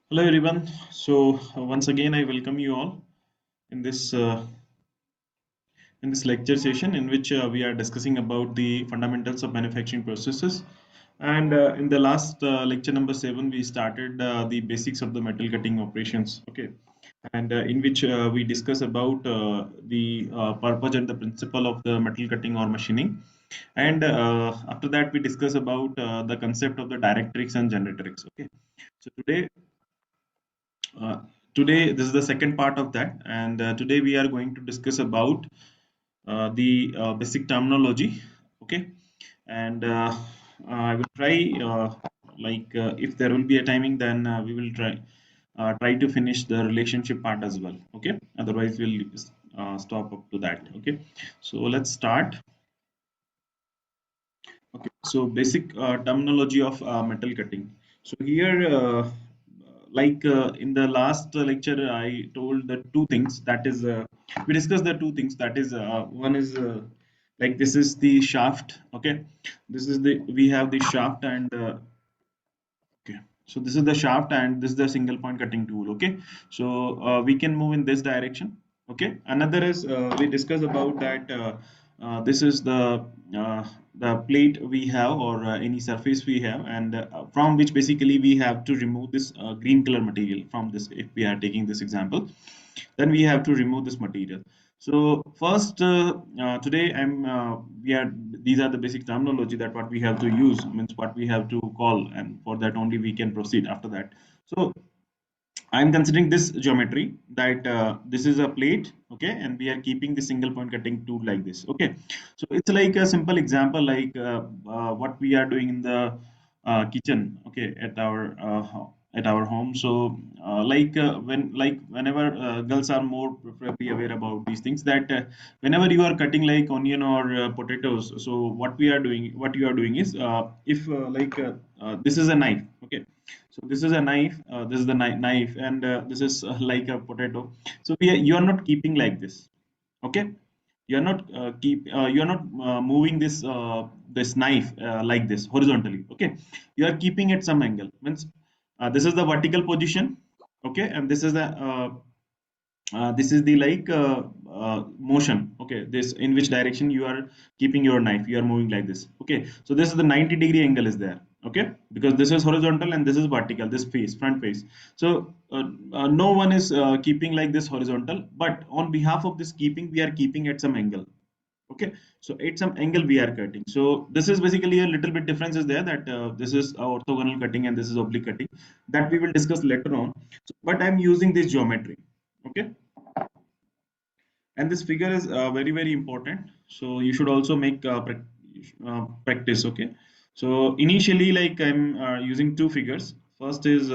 Hello everyone. Once again, I welcome you all in this lecture session in which we are discussing about the fundamentals of manufacturing processes. And in the last lecture number 7, we started the basics of the metal cutting operations. Okay, and in which we discuss about the purpose and the principle of the metal cutting or machining. And after that, we discuss about the concept of the directrix and generatrix. Okay, so uh, today, this is the second part of that, and today we are going to discuss about the basic terminology. Okay, and I will try, if there will be a timing, then we will try to finish the relationship part as well. Okay, otherwise we'll stop up to that. Okay, so let's start. Okay, so basic terminology of metal cutting. So here, in the last lecture, I told the two things. That is, we discussed the two things. That is, one is like this is the shaft. Okay, this is the we have the shaft and okay. So this is the shaft and this is the single point cutting tool. Okay, so we can move in this direction. Okay, another is we discuss about that this is uh, the plate we have or any surface we have, and from which basically we have to remove this green color material from this. If we are taking this example, then we have to remove this material. So first, today we are these are the basic terminology that what we have to use means what we have to call, and for that only we can proceed after that. So I'm considering this geometry that this is a plate, okay, and we are keeping the single point cutting tool like this, okay. So it's like a simple example, like what we are doing in the kitchen, okay, at our home. So whenever girls are more preferably aware about these things, that whenever you are cutting like onion or potatoes, so what you are doing is if this is a knife, okay, so this is a knife. This is the knife, and this is like a potato. So you are not keeping like this. Okay, you are not you are not moving this knife like this horizontally. Okay, you are keeping at some angle. Means this is the vertical position. Okay, and this is the motion, okay, this in which direction you are keeping your knife, you are moving like this, okay. So this is the 90-degree angle is there, okay, because this is horizontal and this is vertical, this face, front face. So no one is keeping like this horizontal, but on behalf of this keeping, we are keeping at some angle, okay. So at some angle we are cutting. So this is basically a little bit difference is there, that this is orthogonal cutting and this is oblique cutting, that we will discuss later on. So, but I'm using this geometry, okay, and this figure is very important, so you should also make practice, okay. So initially, like, I'm using two figures. First is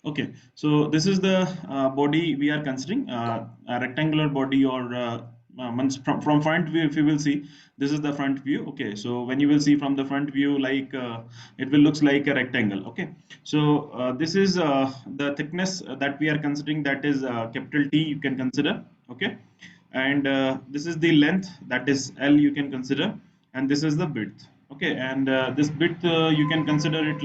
okay, so this is the body we are considering, a rectangular body, or from front view. If you will see, this is the front view, okay. So when you will see from the front view, it will looks like a rectangle, okay. So this is the thickness that we are considering, that is capital T, you can consider, okay. And this is the length, that is L, you can consider, and this is the width, okay. And this width, you can consider it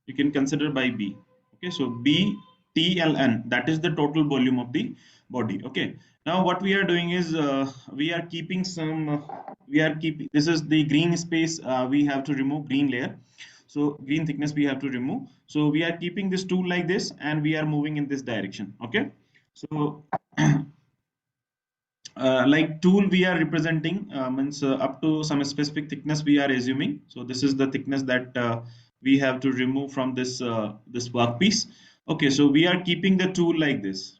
you can consider by B. Okay, so B TLN, that is the total volume of the body. Okay, now what we are doing is we are keeping we are keeping, this is the green space, we have to remove green layer. So green thickness we have to remove. So we are keeping this tool like this, and we are moving in this direction. Okay, so like tool we are representing means up to some specific thickness we are assuming. So this is the thickness that we have to remove from this workpiece. Okay, so we are keeping the tool like this.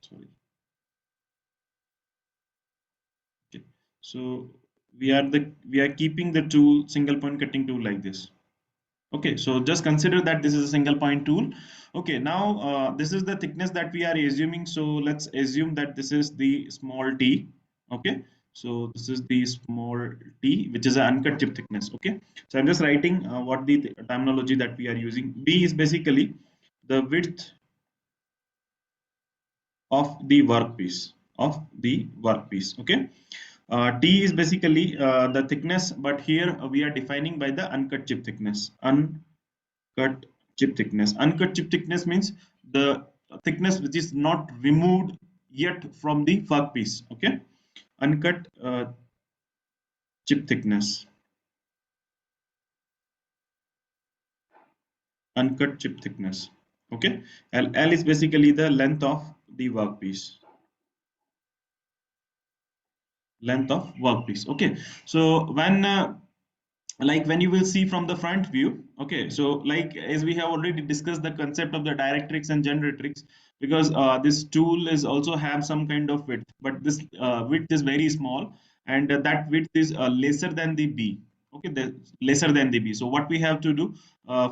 Sorry. Okay, so we are keeping the tool, single point cutting tool, like this. Okay, so just consider that this is a single point tool. Okay, now this is the thickness that we are assuming. So let's assume that this is the small t. Okay, so this is the small t, which is an uncut chip thickness. Okay, so I'm just writing what the terminology that we are using. B is basically the width of the workpiece. Okay, t is basically the thickness, but here we are defining by the uncut chip thickness. Cut chip thickness. Uncut chip thickness means the thickness which is not removed yet from the workpiece. Okay, uncut chip thickness. Uncut chip thickness. Okay, L is basically the length of the workpiece. Length of workpiece. Okay, so when you will see from the front view. Okay, so like as we have already discussed the concept of the directrix and generatrix, because this tool is also have some kind of width, but this width is very small, and that width is lesser than the b. Okay, lesser than the b. So what we have to do,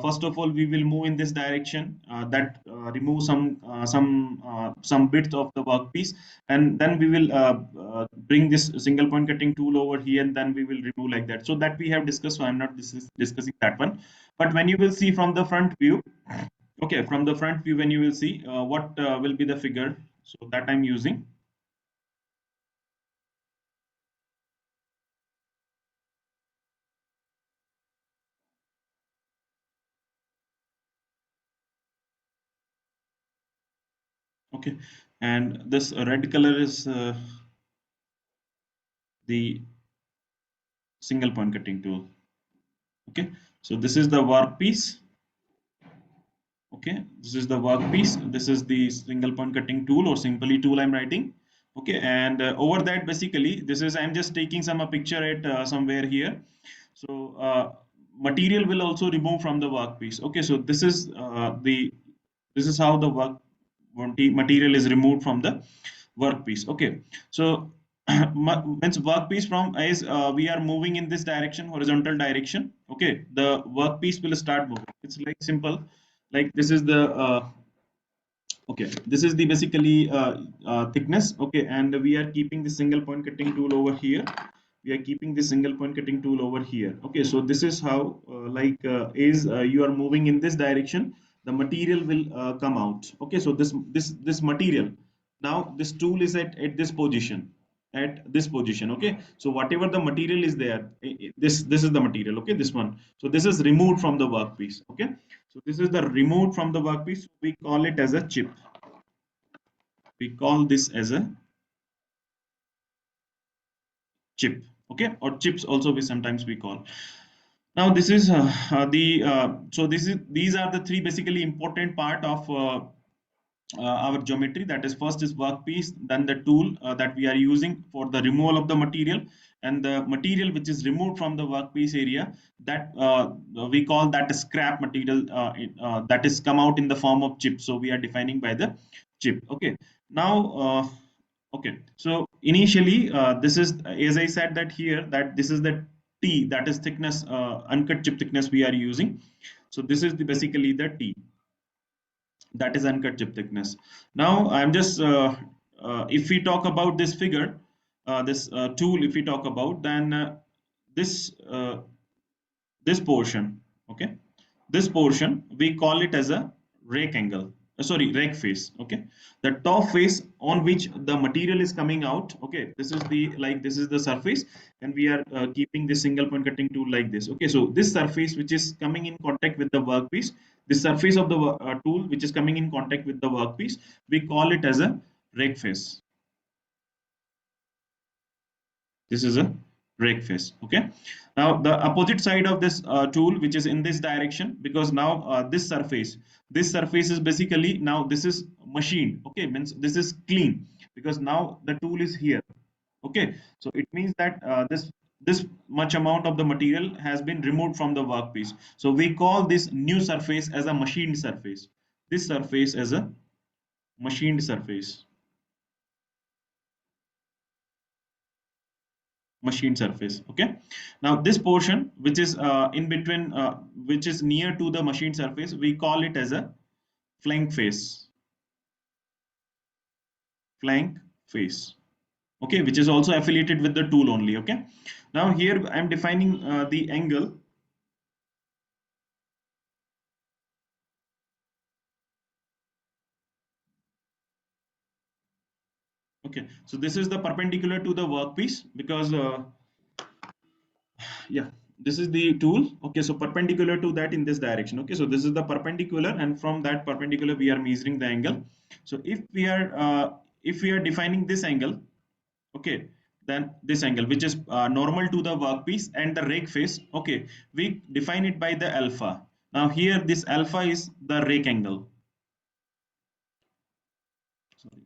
first of all, we will move in this direction, that remove some bits of the workpiece, and then we will bring this single point cutting tool over here, and then we will remove like that. So that we have discussed, so I'm not discussing that one. But when you will see from the front view, okay, from the front view, when you will see what will be the figure, so that I'm using. Okay, and this red color is the single point cutting tool. Okay, so this is the workpiece. Okay, this is the workpiece, this is the single point cutting tool, or simply tool I'm writing. Okay, and over that, basically this is, I'm just taking some a picture at somewhere here. So material will also remove from the workpiece. Okay, so this is how the material is removed from the workpiece. Okay, so means workpiece from, as we are moving in this direction, horizontal direction. Okay, the workpiece will start moving. It's like simple, like this is the okay, this is the basically thickness. Okay, and we are keeping the single point cutting tool over here. We are keeping the single point cutting tool over here. Okay, so this is how is you are moving in this direction, the material will come out. Okay, so this material, now this tool is at this position, at this position. Okay, so whatever the material is there, this is the material. Okay, this one, so this is removed from the workpiece. Okay, so this is the removed from the workpiece, we call it as a chip. We call this as a chip. Okay, or chips also we sometimes we call. Now this is so these are the three basically important part of our geometry. That is, first is workpiece, then the tool that we are using for the removal of the material, and the material which is removed from the workpiece area, that we call that scrap material, that is come out in the form of chip. So we are defining by the chip. Okay, now okay, so initially this is, as I said that here, that this is the t, that is thickness, uncut chip thickness we are using. So this is the basically the t, that is uncut chip thickness. Now I'm just if we talk about this figure, this tool, if we talk about, then this this portion, okay, this portion we call it as a rake angle, sorry, rake face. Okay, the top face on which the material is coming out. Okay, this is the, like this is the surface, and we are keeping this single point cutting tool like this. Okay, so this surface which is coming in contact with the workpiece, the surface of the tool which is coming in contact with the workpiece, we call it as a rake face. This is a rake face. Okay, now the opposite side of this tool, which is in this direction, because now this surface is basically, now this is machined. Okay, means this is clean, because now the tool is here. Okay, so it means that this much amount of the material has been removed from the workpiece. So we call this new surface as a machined surface. This surface as a machined surface. Machine surface. Okay, now this portion which is in between, which is near to the machine surface, we call it as a flank face, flank face. Okay, which is also affiliated with the tool only. Okay, now here I'm defining the angle. Okay, so this is the perpendicular to the workpiece because yeah, this is the tool. Okay, so perpendicular to that in this direction. Okay, so this is the perpendicular, and from that perpendicular we are measuring the angle. So if we are defining this angle, okay, then this angle which is normal to the workpiece and the rake face, okay, we define it by the alpha. Now here this alpha is the rake angle. Sorry.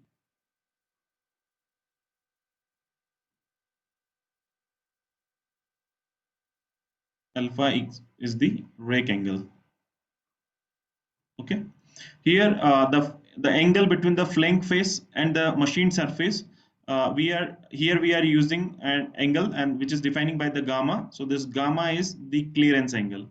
Alpha is the rake angle. Okay, here the angle between the flank face and the machine surface, we are using an angle and which is defining by the gamma. So this gamma is the clearance angle.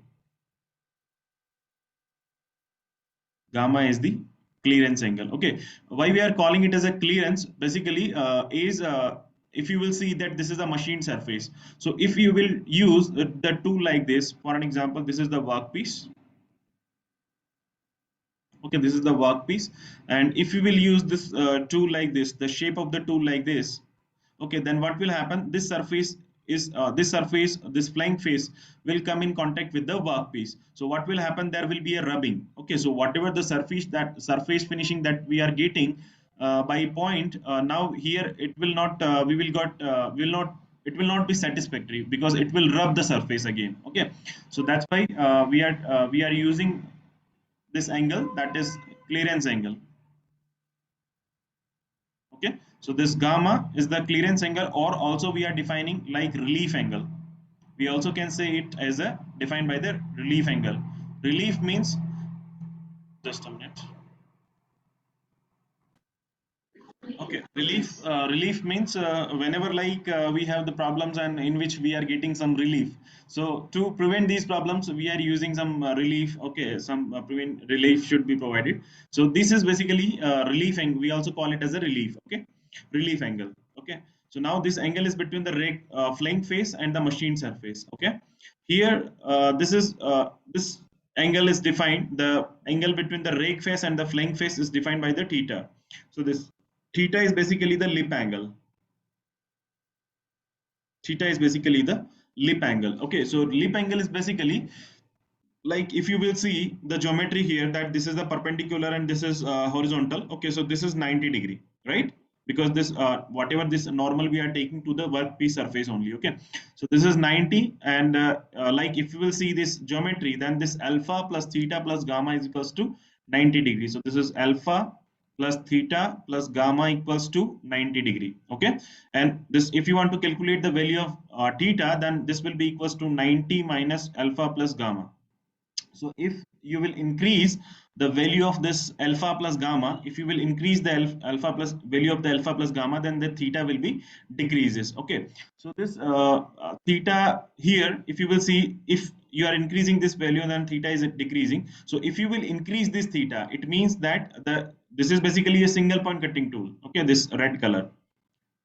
Gamma is the clearance angle. Okay, why we are calling it as a clearance basically is if you will see that this is a machine surface. So if you will use the tool like this, for an example, this is the workpiece. Okay, this is the workpiece, and if you will use this tool like the shape of the tool like this, okay, then what will happen, this surface, this flank face will come in contact with the workpiece. So what will happen, there will be a rubbing. Okay, so whatever the surface finishing that we are getting by point, now here it will not we will got will not it will not be satisfactory because it will rub the surface again. Okay, so that's why we are using this angle, that is clearance angle. Okay, so this gamma is the clearance angle, or also we are defining like relief angle. We also can say it as a defined by the relief angle. Relief means, just a minute. Okay, relief means whenever like we have the problems and in which we are getting some relief. So to prevent these problems, we are using some relief. Okay, some prevent relief should be provided. So this is basically relief angle. We also call it as a relief. Okay, relief angle. Okay, so now this angle is between the flank face and the machine surface. Okay, here this angle is defined. The angle between the rake face and the flank face is defined by the theta. So this theta is basically the lip angle. Theta is basically the lip angle. Okay, so lip angle is basically like if you will see the geometry here, that this is the perpendicular and this is horizontal. Okay, so this is 90-degree, right? Because this whatever this normal we are taking to the workpiece surface only. Okay, so this is 90, and like if you will see this geometry, then this alpha plus theta plus gamma is equals to 90 degrees. So this is alpha plus theta plus gamma equals to 90-degree. Okay, and this, if you want to calculate the value of theta, then this will be equals to 90 minus alpha plus gamma. So if you will increase the value of this alpha plus gamma, if you will increase the alpha plus value of the alpha plus gamma, then the theta will be decreases. Okay, so this theta here, if you will see, if you are increasing this value, then theta is decreasing. So if you will increase this theta, it means that this is basically a single point cutting tool. Okay, this red color,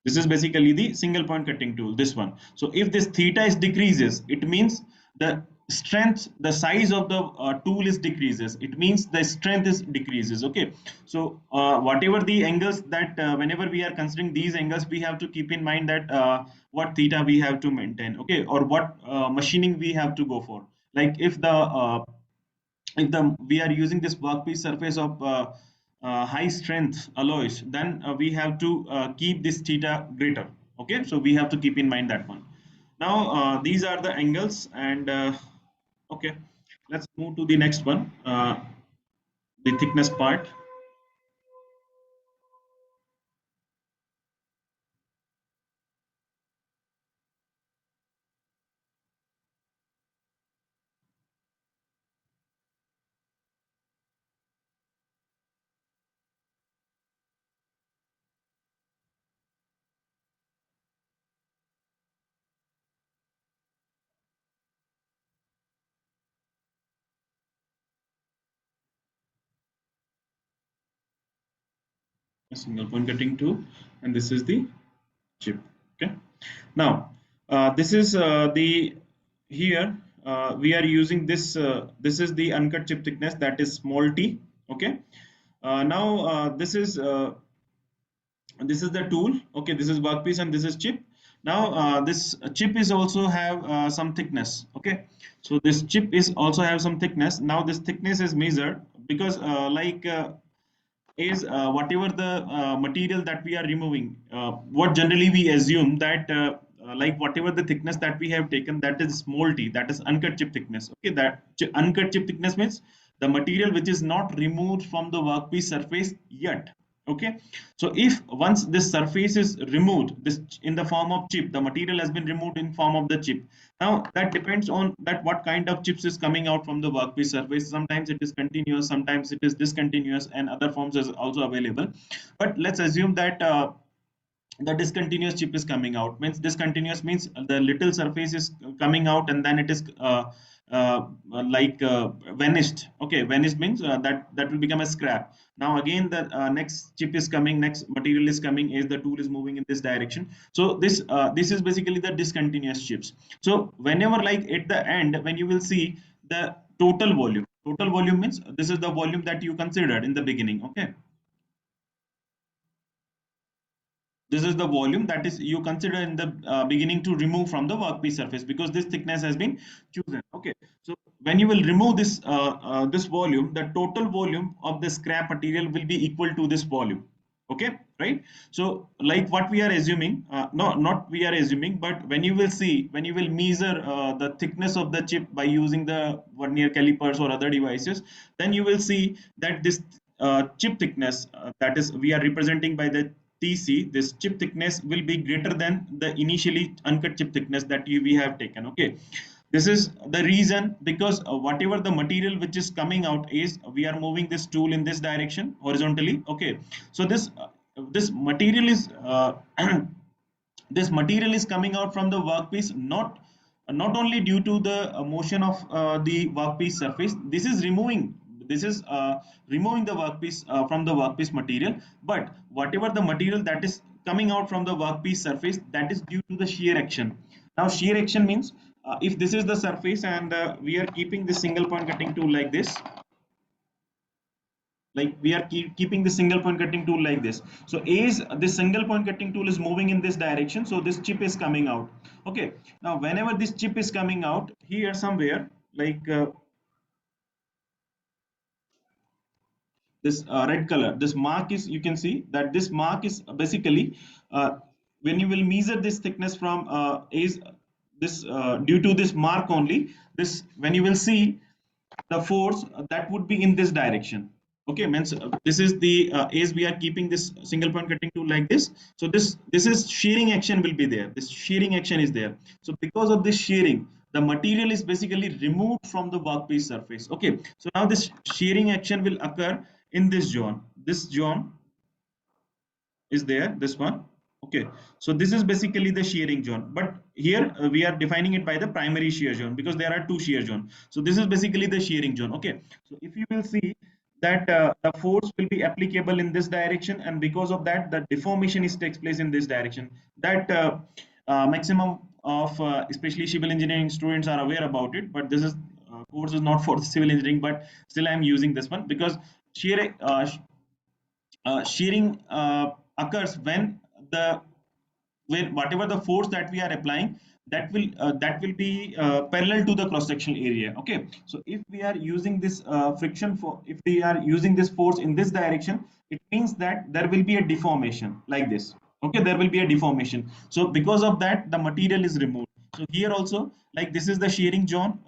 this is basically the single point cutting tool, this one. So if this theta is decreases, it means the strength, the size of the tool is decreases. It means the strength is decreases. Okay. So whatever the angles that whenever we are considering these angles, we have to keep in mind that what theta we have to maintain. Okay. Or what machining we have to go for. Like if the we are using this workpiece surface of high strength alloys, then we have to keep this theta greater. Okay, so we have to keep in mind that one. Now these are the angles, and okay, let's move to the next one, the thickness part. a single point cutting tool, and this is the chip. Okay. Now, this is the here we are using this. This is the uncut chip thickness, that is small t. Okay. Now this is the tool. Okay, this is workpiece and this is chip. Now this chip is also have some thickness. Okay, so this chip is also have some thickness. Now this thickness is measured because is whatever the material that we are removing, what generally we assume that like whatever the thickness that we have taken, that is small t, that is uncut chip thickness. Okay, that uncut chip thickness means the material which is not removed from the workpiece surface yet. Okay, so if once this surface is removed, this in the form of chip, the material has been removed in form of the chip. Now that depends on that what kind of chips is coming out from the workpiece surface. Sometimes it is continuous, sometimes it is discontinuous, and other forms is also available. But let's assume that the discontinuous chip is coming out. Means discontinuous means the little surface is coming out and then it is vanished. Okay, vanished means that will become a scrap. Now again the next chip is coming, next material is coming as the tool is moving in this direction. So this is basically the discontinuous chips. So whenever like at the end when you will see the total volume means this is the volume that you considered in the beginning. Okay, this is the volume that is you consider in the beginning to remove from the workpiece surface, because this thickness has been chosen. Okay, so when you will remove this volume, the total volume of the scrap material will be equal to this volume. Okay, right? So like what we are assuming, no, not we are assuming, but when you will see, when you will measure the thickness of the chip by using the vernier calipers or other devices, then you will see that this chip thickness, that is we are representing by the TC, this chip thickness will be greater than the initially uncut chip thickness that we have taken. Okay, this is the reason, because whatever the material which is coming out is, we are moving this tool in this direction horizontally. Okay, so this material is this material is coming out from the workpiece, not only due to the motion of the workpiece surface. This is removing the workpiece from the workpiece material, but whatever the material that is coming out from the workpiece surface, that is due to the shear action. Now shear action means if this is the surface and we are keeping this single point cutting tool like this, like we are keeping the single point cutting tool like this. So as this single point cutting tool is moving in this direction, so this chip is coming out. Okay, now whenever this chip is coming out here somewhere, like this red color, this mark is, you can see that this mark is basically when you will measure this thickness from is this due to this mark only, this when you will see the force that would be in this direction. Okay, means this is the as we are keeping this single point cutting tool like this, so this is shearing action will be there, this shearing action is there. So because of this shearing, the material is basically removed from the workpiece surface. Okay, so now this shearing action will occur in this zone, this zone is there, this one. Okay, so this is basically the shearing zone, but here we are defining it by the primary shear zone because there are two shear zone. So this is basically the shearing zone. Okay, so if you will see that the force will be applicable in this direction, and because of that the deformation is takes place in this direction. That maximum of especially civil engineering students are aware about it, but this is course is not for civil engineering, but still I'm using this one because shearing occurs when the where whatever the force that we are applying, that will be parallel to the cross sectional area. Okay, so if we are using this friction for, if we are using this force in this direction, it means that there will be a deformation like this. Okay, there will be a deformation, so because of that the material is removed. So here also, like this is the shearing zone,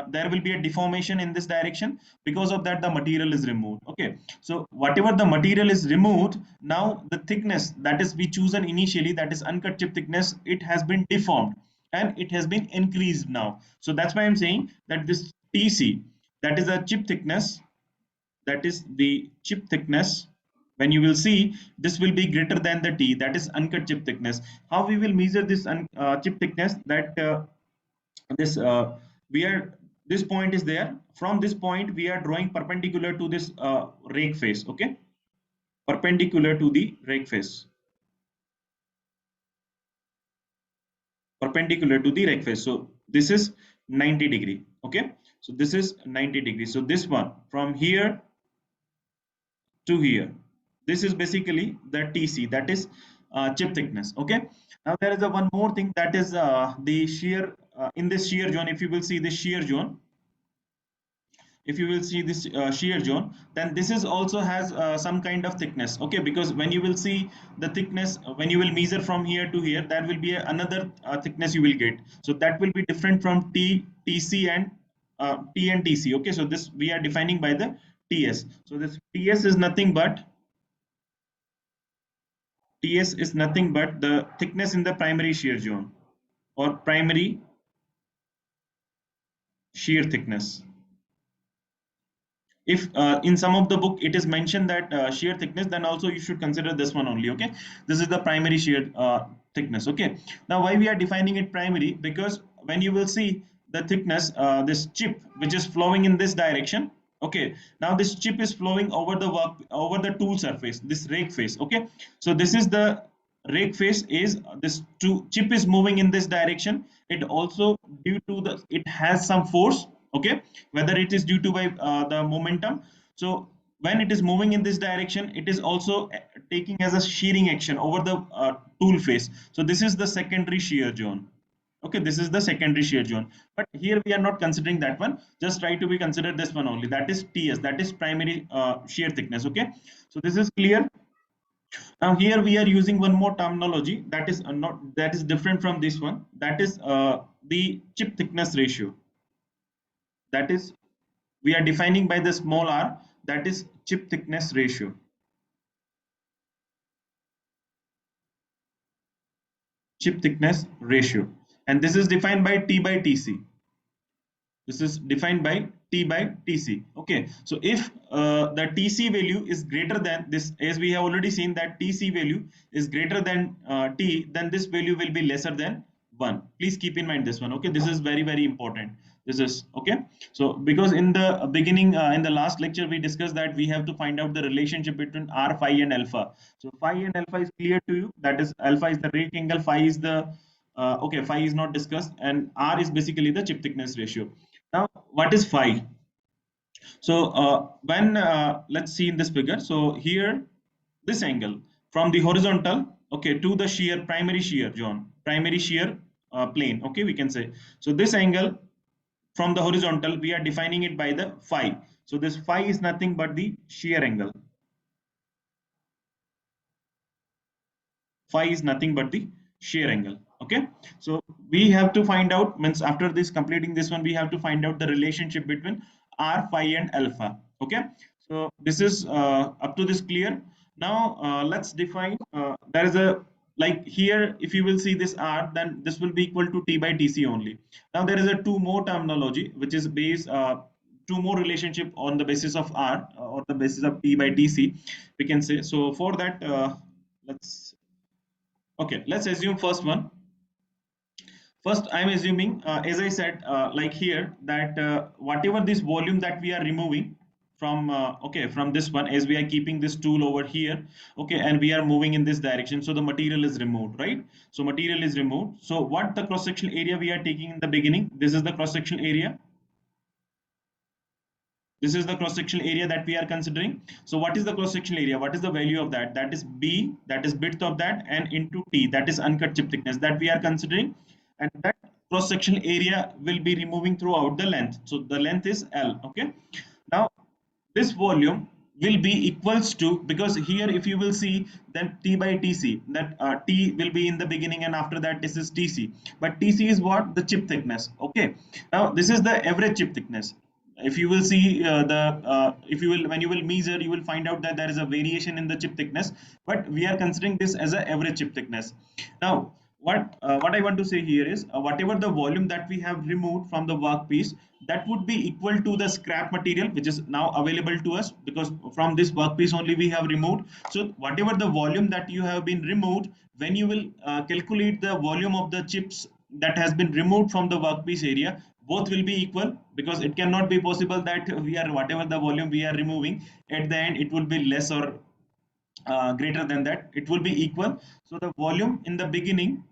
there will be a deformation in this direction, because of that the material is removed. Okay, so whatever the material is removed, now the thickness that is we chosen initially, that is uncut chip thickness, it has been deformed and it has been increased now. So that's why I'm saying that this TC, that is a chip thickness, that is the chip thickness, when you will see this will be greater than the T, that is uncut chip thickness. How we will measure this chip thickness, that this we are, this point is there, from this point we are drawing perpendicular to this rake face. Okay, perpendicular to the rake face, perpendicular to the rake face. So this is 90 degree. Okay, so this is 90 degrees. So this one from here to here, this is basically the TC, that is chip thickness. Okay, now there is a one more thing, that is the shear in this shear zone. If you will see this shear zone, if you will see this shear zone, then this is also has some kind of thickness. Okay, because when you will see the thickness, when you will measure from here to here, there will be another thickness you will get. So that will be different from TC and T and TC. Okay, so this we are defining by the TS. So this TS is nothing but the thickness in the primary shear zone, or primary shear thickness. If in some of the book it is mentioned that shear thickness, then also you should consider this one only. Okay, this is the primary shear thickness. Okay, now why we are defining it primary? Because when you will see the thickness, this chip which is flowing in this direction. Okay, now this chip is flowing over the work, over the tool surface, this rake face. Okay, so this is the rake face, is this two chip is moving in this direction. It also due to the, it has some force. Okay, whether it is due to by the momentum. So when it is moving in this direction, it is also taking as a shearing action over the tool face. So this is the secondary shear zone. Okay, this is the secondary shear zone, but here we are not considering that one. Just try to be considered this one only, that is TS, that is primary shear thickness. Okay, so this is clear. Now here we are using one more terminology, that is not, that is different from this one, that is the chip thickness ratio. That is, we are defining by the small r, that is chip thickness ratio. Chip thickness ratio, and this is defined by T by TC. This is defined by T by TC. Okay, so if the TC value is greater than this, as we have already seen that TC value is greater than T, then this value will be lesser than 1. Please keep in mind this one. Okay, this is very, very important. This is okay. So because in the beginning, in the last lecture, we discussed that we have to find out the relationship between R, phi, and alpha. So phi and alpha is clear to you. That is, alpha is the rake angle, phi is the okay, phi is not discussed, and R is basically the chip thickness ratio. Now, what is phi? So when let's see in this figure. So here, this angle from the horizontal, okay, to the shear, primary shear zone, primary shear plane. Okay, we can say. So this angle from the horizontal, we are defining it by the phi. So this phi is nothing but the shear angle. Phi is nothing but the shear angle. Okay, so we have to find out, means after this completing this one, we have to find out the relationship between R, phi, and alpha. Okay, so this is up to this clear. Now let's define, there is a, like here, if you will see this R, then this will be equal to T by TC only. Now there is a two more terminology which is based two more relationship on the basis of R, or the basis of T by TC, we can say. So for that, let's, okay, let's assume first one. First, I'm assuming, as I said, like here, that whatever this volume that we are removing from, okay, from this one, as we are keeping this tool over here, okay, and we are moving in this direction, so the material is removed, right? So material is removed. So what the cross sectional area we are taking in the beginning? This is the cross sectional area. This is the cross sectional area that we are considering. So what is the cross sectional area? What is the value of that? That is B, that is width of that, and into T, that is uncut chip thickness that we are considering. And that cross sectional area will be removing throughout the length. So the length is L. Okay. Now this volume will be equals to, because here if you will see, then T by TC, that T will be in the beginning, and after that this is TC, but TC is what? The chip thickness. Okay, now this is the average chip thickness. If you will see the if you will, when you will measure, you will find out that there is a variation in the chip thickness, but we are considering this as an average chip thickness. Now what I want to say here is, whatever the volume that we have removed from the workpiece, that would be equal to the scrap material which is now available to us, because from this workpiece only we have removed. So whatever the volume that you have been removed, when you will calculate the volume of the chips that has been removed from the workpiece area, both will be equal, because it cannot be possible that we are, whatever the volume we are removing, at the end it will be less or greater than that, it will be equal. So the volume in the beginning,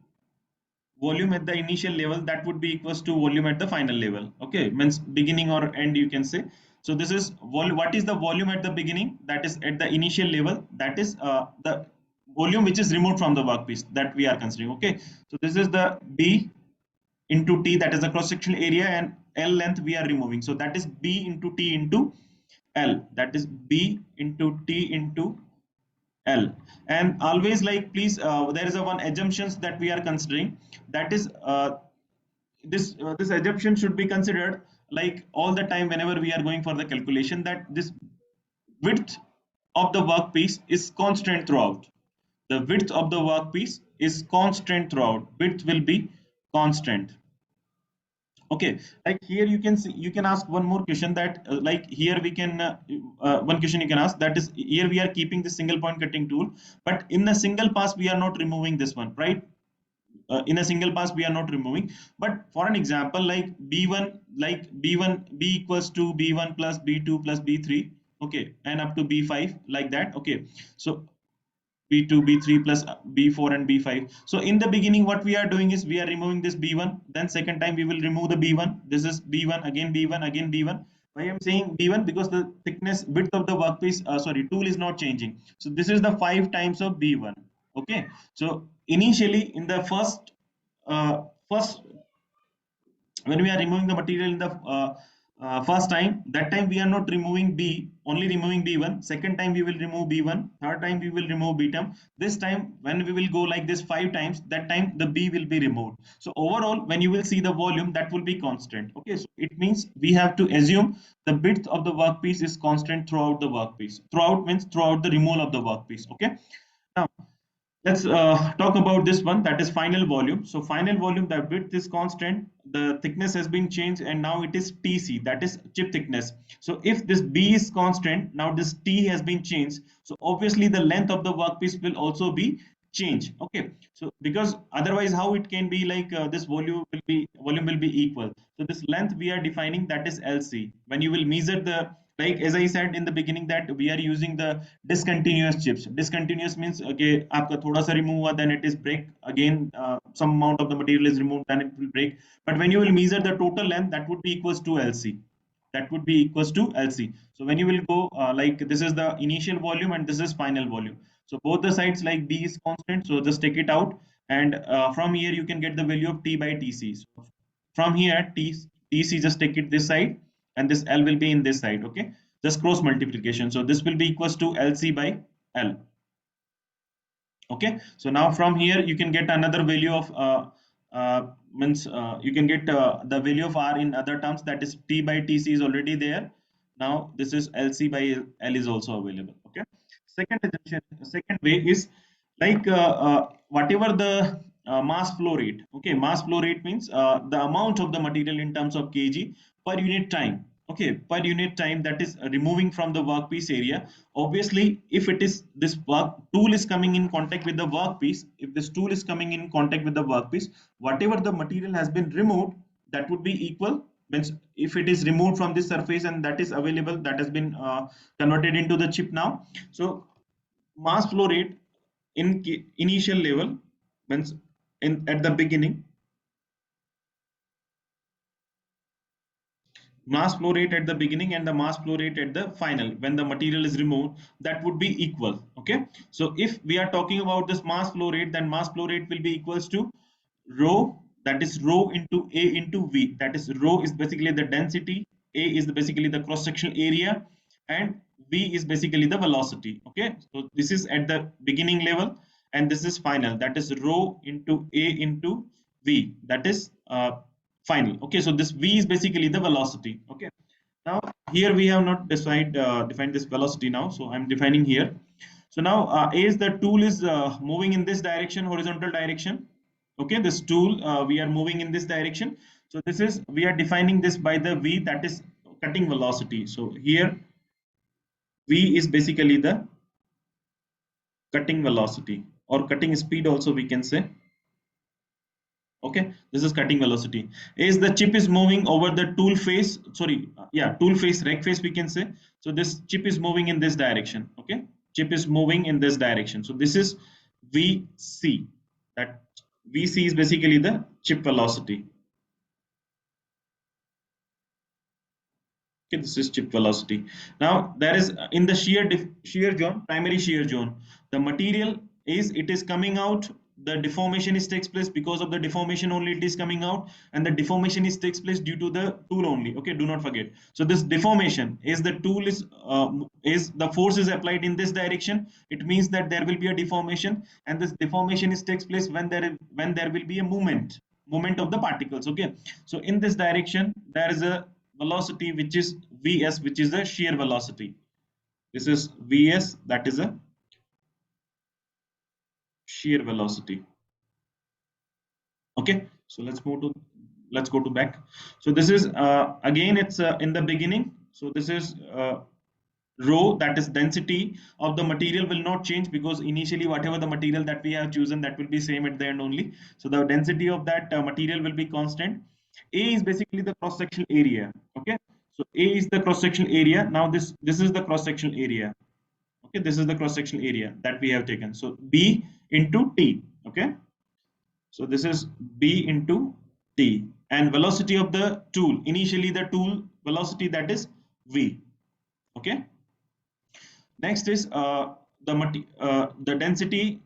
volume at the initial level, that would be equals to volume at the final level. Okay, means beginning or end, you can say. So this is what is the volume at the beginning, that is at the initial level, that is the volume which is removed from the workpiece that we are considering. Okay, so this is the B into T, that is the cross sectional area, and L length we are removing, so that is B into T into L, that is B into T into L. And always, like, please, there is a one assumptions that we are considering, that is this assumption should be considered like all the time whenever we are going for the calculation, that this width of the workpiece is constant throughout. The width of the workpiece is constant throughout. Width will be constant. Okay, like here you can see, you can ask one more question, that like here we can one question you can ask, that is, here we are keeping the single point cutting tool, but in the single pass we are not removing this one, right? In a single pass we are not removing, but for an example, like b1, like b1, b equals to b1 plus b2 plus b3, okay, and up to b5, like that. Okay, so b2 b3 plus b4 and b5. So in the beginning what we are doing is we are removing this b1, then second time we will remove the b1, this is b1, again b1, again b1. Why I'm saying b1? Because the thickness, width of the workpiece, sorry, tool is not changing, so this is the 5 times of b1. Okay, so initially in the first, when we are removing the material in the first time, that time we are not removing b, only removing b1. Second time we will remove b1, third time we will remove b2. This time when we will go like this 5 times, that time the b will be removed. So overall when you will see the volume, that will be constant. Okay, so it means we have to assume the width of the workpiece is constant throughout the workpiece. Throughout means throughout the removal of the workpiece. Okay, now let's talk about this one, that is final volume. So final volume, the width is constant, the thickness has been changed, and now it is TC, that is chip thickness. So if this B is constant, now this T has been changed, so obviously the length of the workpiece will also be changed. Okay, so because otherwise how it can be like this volume will be equal. So this length we are defining, that is LC. When you will measure the, like as I said in the beginning, that we are using the discontinuous chips. Discontinuous means, okay, आपका थोड़ा सा remove हुआ, then it is break again, some amount of the material is removed, then it will break. But when you will measure the total length, that would be equals to LC. That would be equals to LC. So when you will go like this is the initial volume and this is final volume. So both the sides, like B is constant, so just take it out, and from here you can get the value of T by TC. So from here TC, just take it this side, and this L will be in this side. Okay, just cross multiplication, so this will be equals to LC by L. Okay, so now from here you can get another value of means you can get the value of R in other terms, that is T by TC is already there. Now this is LC by L is also available. Okay, second assumption, second way is like whatever the mass flow rate. Okay, mass flow rate means the amount of the material in terms of kg per unit time. Okay, per unit time, that is removing from the workpiece area. Obviously if it is this work tool is coming in contact with the workpiece, if this tool is coming in contact with the workpiece, whatever the material has been removed, that would be equal. Means if it is removed from this surface and that is available, that has been converted into the chip now. So mass flow rate in initial level means in at the beginning, mass flow rate at the beginning and the mass flow rate at the final when the material is removed, that would be equal. Okay, so if we are talking about this mass flow rate, then mass flow rate will be equals to rho, that is rho into A into V. That is rho is basically the density, A is basically the cross sectional area, and V is basically the velocity. Okay, so this is at the beginning level, and this is final, that is rho into A into V, that is final. Okay, so this V is basically the velocity. Okay, now here we have not defined this velocity now, so I'm defining here. So now as the tool is moving in this direction, horizontal direction. Okay, this tool we are moving in this direction, so this is, we are defining this by the V, that is cutting velocity. So here V is basically the cutting velocity, or cutting speed also we can say. Okay, this is cutting velocity. As the chip is moving over the tool face, sorry, yeah, tool face, rec face we can say. So this chip is moving in this direction. Okay, chip is moving in this direction. So this is VC. That VC is basically the chip velocity. Okay, this is chip velocity. Now there is in the shear zone, primary shear zone, the material is it is coming out. The deformation is takes place because of the deformation only it is coming out, and the deformation is takes place due to the tool only. Okay, do not forget. So this deformation is the tool is the force is applied in this direction. It means that there will be a deformation, and this deformation is takes place when there will be a movement of the particles. Okay, so in this direction there is a velocity which is Vs, which is the shear velocity. This is Vs, that is a shear velocity. Okay, so let's go to back. So this is again it's in the beginning. So this is rho, that is density of the material, will not change because initially whatever the material that we have chosen, that will be same at the end only. So the density of that material will be constant. A is basically the cross sectional area. Okay, so A is the cross sectional area. Now this is the cross sectional area. Okay, this is the cross sectional area that we have taken. So B into T. Okay, so this is B into T, and velocity of the tool, initially the tool velocity, that is V. Okay, next is the density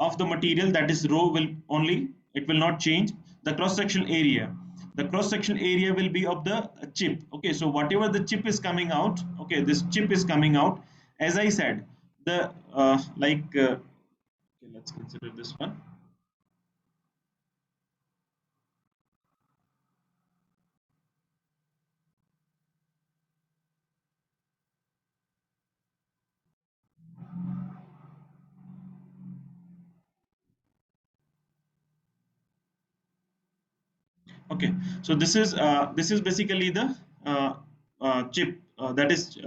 of the material, that is rho, will only, it will not change. The cross sectional area, the cross sectional area will be of the chip. Okay, so whatever the chip is coming out, okay, this chip is coming out, as I said, the okay, let's consider this one. Okay, so this is basically the chip, that is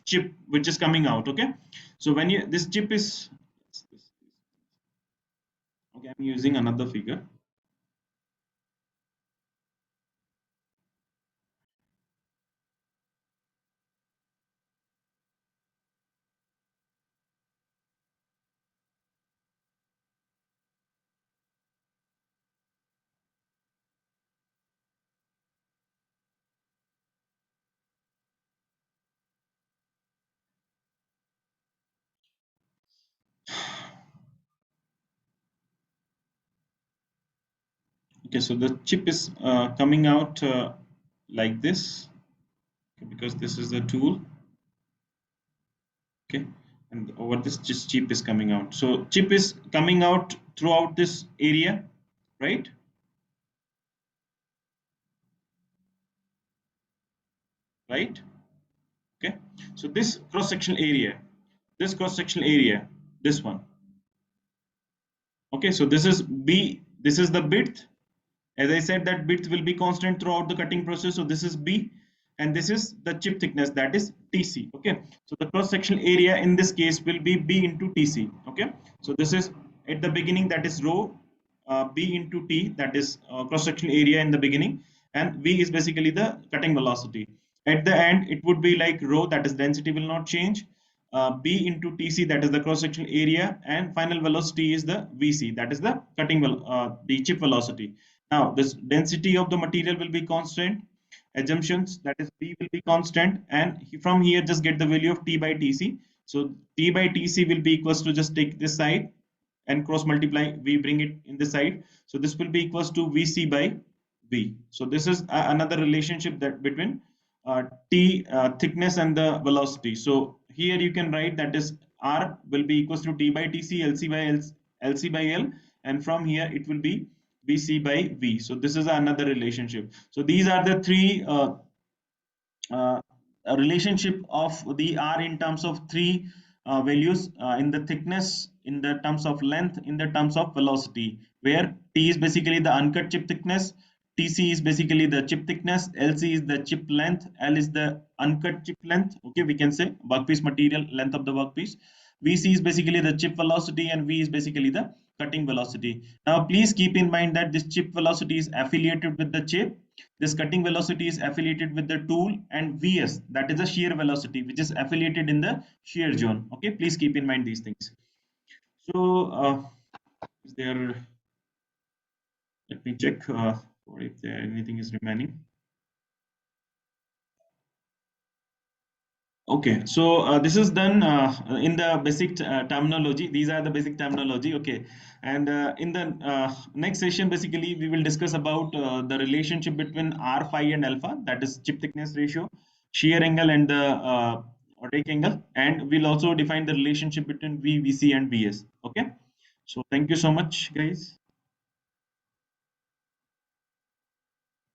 chip which is coming out. Okay, so when you this chip is, okay, I'm using another figure. Okay, so the chip is coming out like this, okay, because this is the tool. Okay, and over this just chip is coming out. So chip is coming out throughout this area, right? Right. Okay, so this cross sectional area, this cross sectional area, this one. Okay, so this is B, this is the width. As I said, that width will be constant throughout the cutting process. So this is B, and this is the chip thickness, that is TC. Okay, so the cross sectional area in this case will be B into TC. Okay, so this is at the beginning, that is rho, B into T, that is cross sectional area in the beginning, and V is basically the cutting velocity. At the end, it would be like rho, that is density will not change, B into TC, that is the cross sectional area, and final velocity is the VC, that is the the chip velocity. Now, this density of the material will be constant. Assumptions, that is B will be constant, and from here just get the value of T by TC. So T by TC will be equals to, just take this side and cross multiply, we bring it in this side. So this will be equals to VC by V. So this is another relationship that between T thickness and the velocity. So here you can write that is R will be equals to T by TC, LC by LC by L, and from here it will be VC by V. So this is another relationship. So these are the three a relationship of the R in terms of three values, in the thickness, in the terms of length, in the terms of velocity, where T is basically the uncut chip thickness, TC is basically the chip thickness, LC is the chip length, L is the uncut chip length. Okay, we can say workpiece material length of the workpiece. VC is basically the chip velocity, and V is basically the cutting velocity. Now, please keep in mind that this chip velocity is affiliated with the chip. This cutting velocity is affiliated with the tool, and Vs, that is the shear velocity, which is affiliated in the shear zone. Okay, please keep in mind these things. So, is there? Let me check for if there anything is remaining. Okay, so this is done in the basic terminology. These are the basic terminology. Okay, and in the next session, basically, we will discuss about the relationship between R phi and alpha, that is chip thickness ratio, shear angle, and the rake angle, and we'll also define the relationship between V, VC, and VS. Okay, so thank you so much, guys.